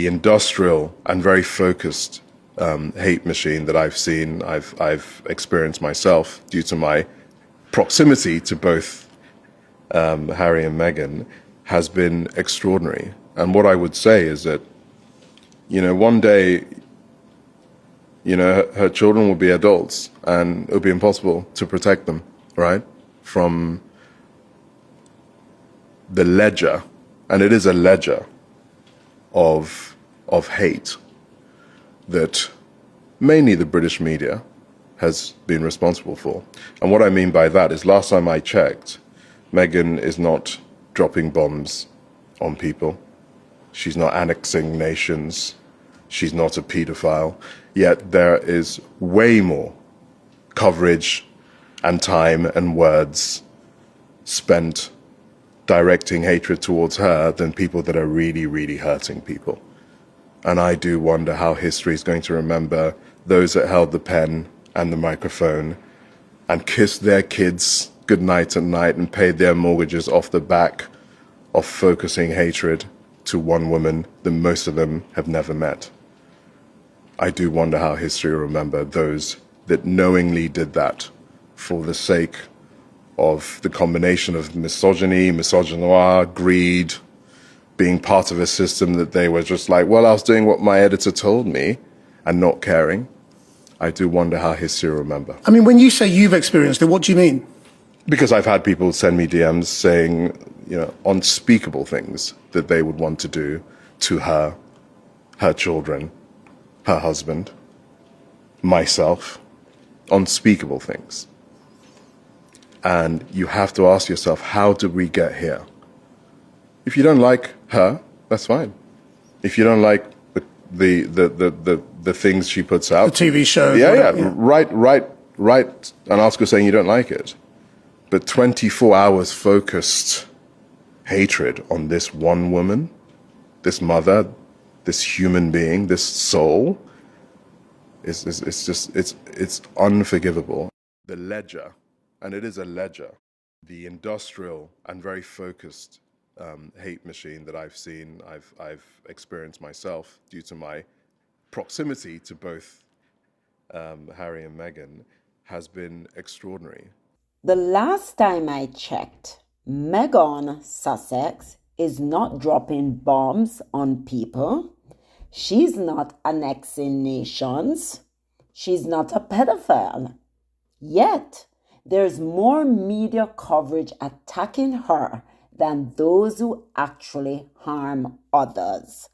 the industrial and very focused hate machine that I've experienced myself due to my proximity to both Harry and Meghan has been extraordinary. And what I would say is that, one day, her children will be adults and it'll be impossible to protect them, right? From the ledger, and it is a ledger of hate that mainly the British media has been responsible for. And what I mean by that is, last time I checked, Meghan is not dropping bombs on people. She's not annexing nations. She's not a paedophile. Yet there is way more coverage and time and words spent directing hatred towards her than people that are really, really hurting people. And I do wonder how history is going to remember those that held the pen and the microphone and kissed their kids goodnight at night and paid their mortgages off the back of focusing hatred to one woman that most of them have never met. I do wonder how history will remember those that knowingly did that for the sake of the combination of misogyny, misogynoir, greed, being part of a system that they were just like, well, I was doing what my editor told me and not caring. I do wonder how history will remember. I mean, when you say you've experienced it, what do you mean? Because I've had people send me DMs saying, unspeakable things that they would want to do to her, her children, her husband, myself, unspeakable things. And you have to ask yourself, how did we get here? If you don't like her, that's fine. If you don't like the things she puts out, the TV show, write an article saying you don't like it. But 24 hours focused hatred on this one woman, this mother, this human being, this soul, it's unforgivable. The ledger, and it is a ledger, the industrial and very focused hate machine that I've experienced myself due to my proximity to both Harry and Meghan has been extraordinary. The last time I checked, Meghan Sussex is not dropping bombs on people. She's not annexing nations. She's not a pedophile. Yet, there's more media coverage attacking her than those who actually harm others.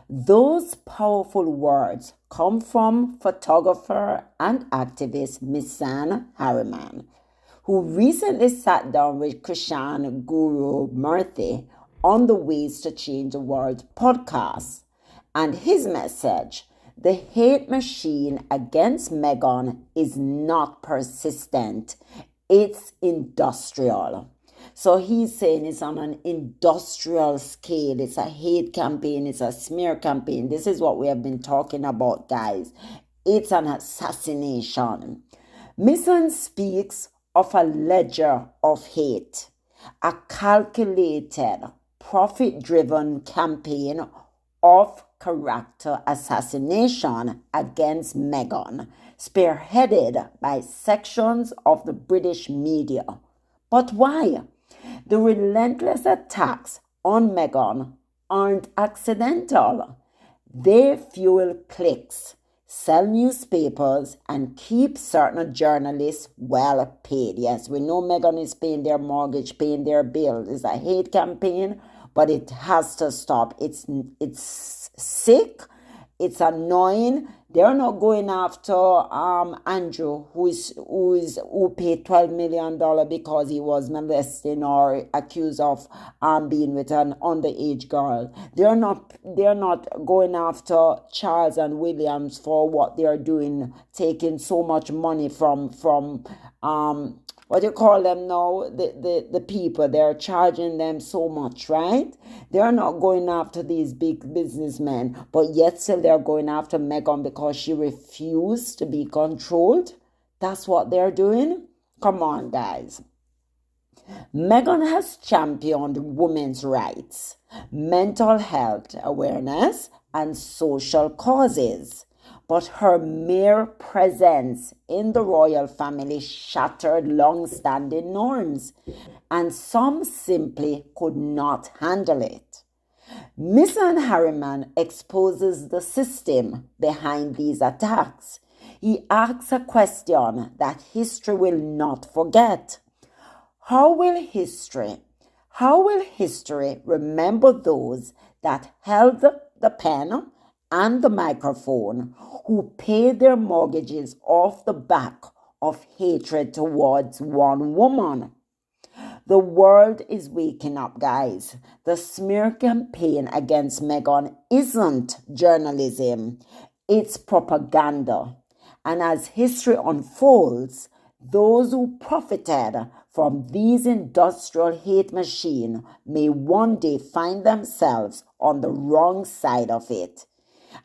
Those powerful words come from photographer and activist Misan Harriman, who recently sat down with Krishan Guru Murthy on the Ways to Change the World podcast. And his message, the hate machine against Meghan is not persistent, it's industrial. So he's saying it's on an industrial scale. It's a hate campaign. It's a smear campaign. This is what we have been talking about, guys. It's an assassination. Missan speaks of a ledger of hate, a calculated, profit-driven campaign of character assassination against Meghan, spearheaded by sections of the British media. But why? The relentless attacks on Meghan aren't accidental. They fuel clicks, sell newspapers, and keep certain journalists well paid. Yes, we know Meghan is paying their mortgage, paying their bills. It's a hate campaign, but it has to stop. It's sick. It's annoying. They're not going after Andrew, who paid $12 million because he was molesting or accused of being with an underage girl. They're not going after Charles and Williams for what they're doing, taking so much money from what do you call them now? The people, they're charging them so much, right? They're not going after these big businessmen, but yet still they're going after Meghan because she refused to be controlled. That's what they're doing. Come on, guys. Meghan has championed women's rights, mental health awareness, and social causes. But her mere presence in the royal family shattered long-standing norms, and some simply could not handle it. Misan Harriman exposes the system behind these attacks. He asks a question that history will not forget. How will history, how will history remember those that held the pen and the microphone, who paid their mortgages off the back of hatred towards one woman? The world is waking up, guys. The smear campaign against Meghan isn't journalism, it's propaganda. And as history unfolds, those who profited from these industrial hate machine may one day find themselves on the wrong side of it.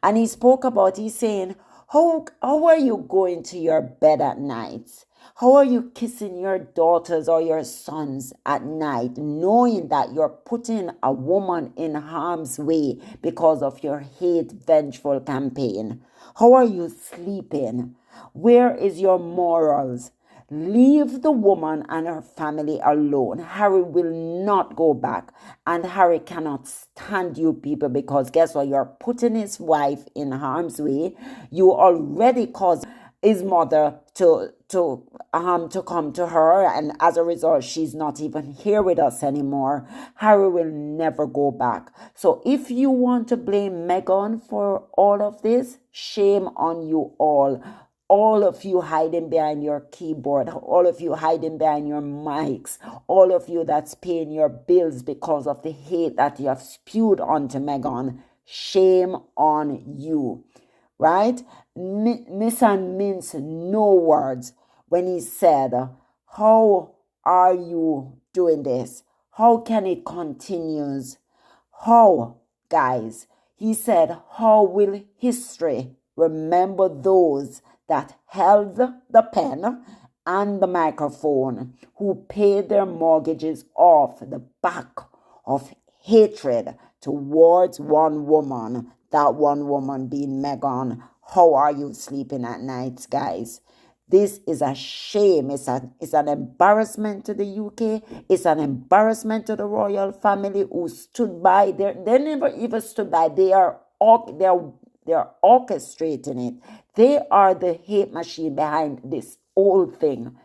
And he spoke about, he's saying, how are you going to your bed at night? How are you kissing your daughters or your sons at night, knowing that you're putting a woman in harm's way because of your hate vengeful campaign? How are you sleeping? Where is your morals? Leave the woman and her family alone. Harry will not go back. And Harry cannot stand you people, because guess what? You're putting his wife in harm's way. You already caused his mother to come to her, and as a result she's not even here with us anymore. Harry will never go back. So if you want to blame Meghan for all of this, shame on you all of you hiding behind your keyboard, all of you hiding behind your mics, all of you that's paying your bills because of the hate that you have spewed onto Meghan, shame on you. Right? Missan minced no words when he said, how are you doing this? How can it continue? How, guys? He said, how will history remember those that held the pen and the microphone, who paid their mortgages off the back of hatred towards one woman, that one woman being Meghan? How are you sleeping at night, guys? This is a shame. It's an embarrassment to the UK. It's an embarrassment to the royal family, who stood by. They never even stood by. They're orchestrating it. They are the hate machine behind this whole thing.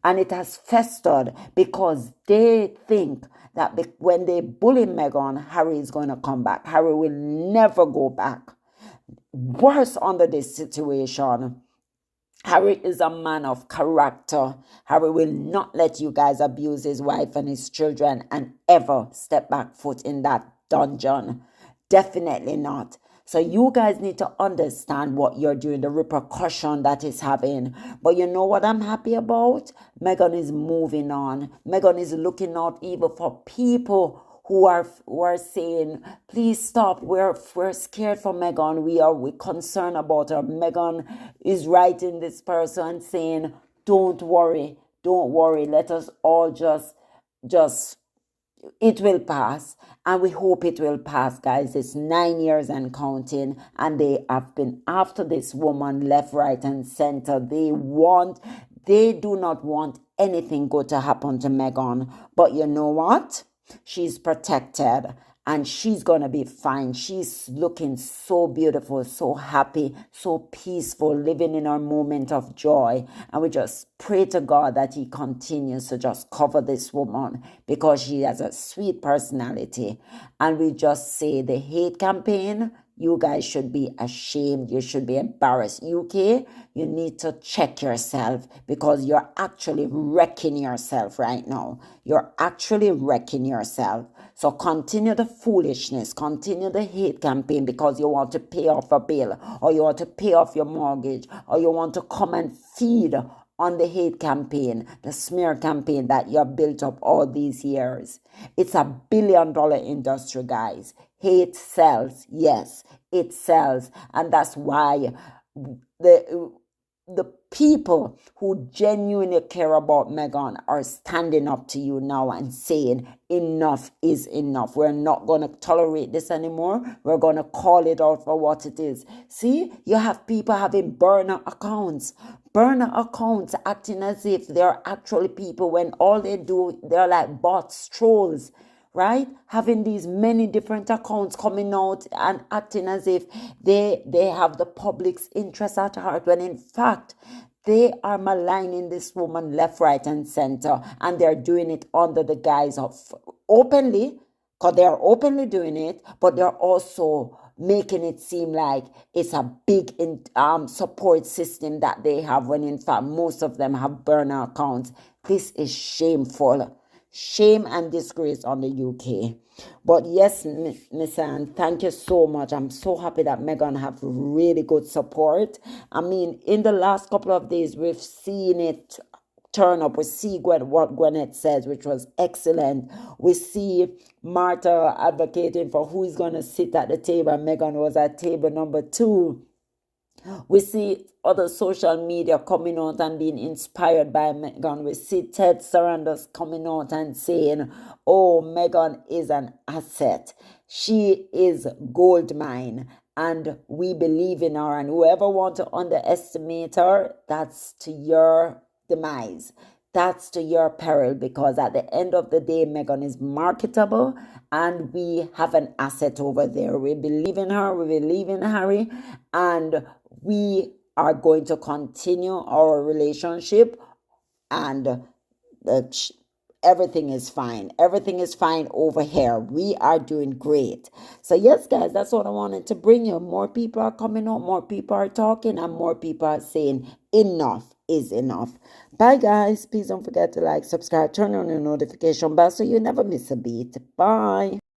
And it has festered because they think that when they bully Meghan, Harry is going to come back. Harry will never go back. Worse under this situation, Harry is a man of character. Harry will not let you guys abuse his wife and his children and ever step back foot in that dungeon. Definitely not. So you guys need to understand what you're doing, the repercussion that is having. But you know what I'm happy about? Meghan is moving on. Meghan is looking out even for people who are saying, please stop. We're scared for Meghan. We're concerned about her. Meghan is writing this person saying, don't worry. Let us all just it will pass, and we hope it will pass, guys. It's 9 years and counting, and they have been after this woman left, right, and center. They do not want anything good to happen to Meghan. But you know what? She's protected, and she's gonna be fine. She's looking so beautiful, so happy, so peaceful, living in her moment of joy. And we just pray to God that he continues to just cover this woman, because she has a sweet personality. And we just say the hate campaign, you guys should be ashamed. You should be embarrassed. UK, you need to check yourself, because you're actually wrecking yourself right now. You're actually wrecking yourself. So continue the foolishness, continue the hate campaign, because you want to pay off a bill, or you want to pay off your mortgage, or you want to come and feed on the hate campaign, the smear campaign that you have built up all these years. It's $1 billion industry, guys. Hate sells. Yes, it sells. And that's why the people who genuinely care about Meghan are standing up to you now and saying enough is enough. We're not going to tolerate this anymore. We're going to call it out for what it is. See, you have people having burner accounts acting as if they're actually people when all they do, they're like bots, trolls, right? Having these many different accounts coming out and acting as if they have the public's interest at heart, when in fact they are maligning this woman left, right, and center, and they're doing it under the guise of openly, because they are openly doing it, but they're also making it seem like it's a big support system that they have, when in fact most of them have burner accounts. This is shameful. Shame and disgrace on the UK. But yes, Missan, thank you so much. I'm so happy that Meghan have really good support. I mean, in the last couple of days, we've seen it turn up. We see what Gwyneth says, which was excellent. We see Martha advocating for who is going to sit at the table. Meghan was at table number 2. We see other social media coming out and being inspired by Meghan. We see Ted Sarandos coming out and saying, oh, Meghan is an asset. She is gold mine. And we believe in her. And whoever wants to underestimate her, that's to your demise. That's to your peril, because at the end of the day, Meghan is marketable and we have an asset over there. We believe in her, we believe in Harry, and we are going to continue our relationship, and everything is fine. Everything is fine over here. We are doing great. So yes, guys, that's what I wanted to bring you. More people are coming out, more people are talking, and more people are saying enough is enough. Bye, guys. Please don't forget to like, subscribe, turn on your notification bell so you never miss a beat. Bye.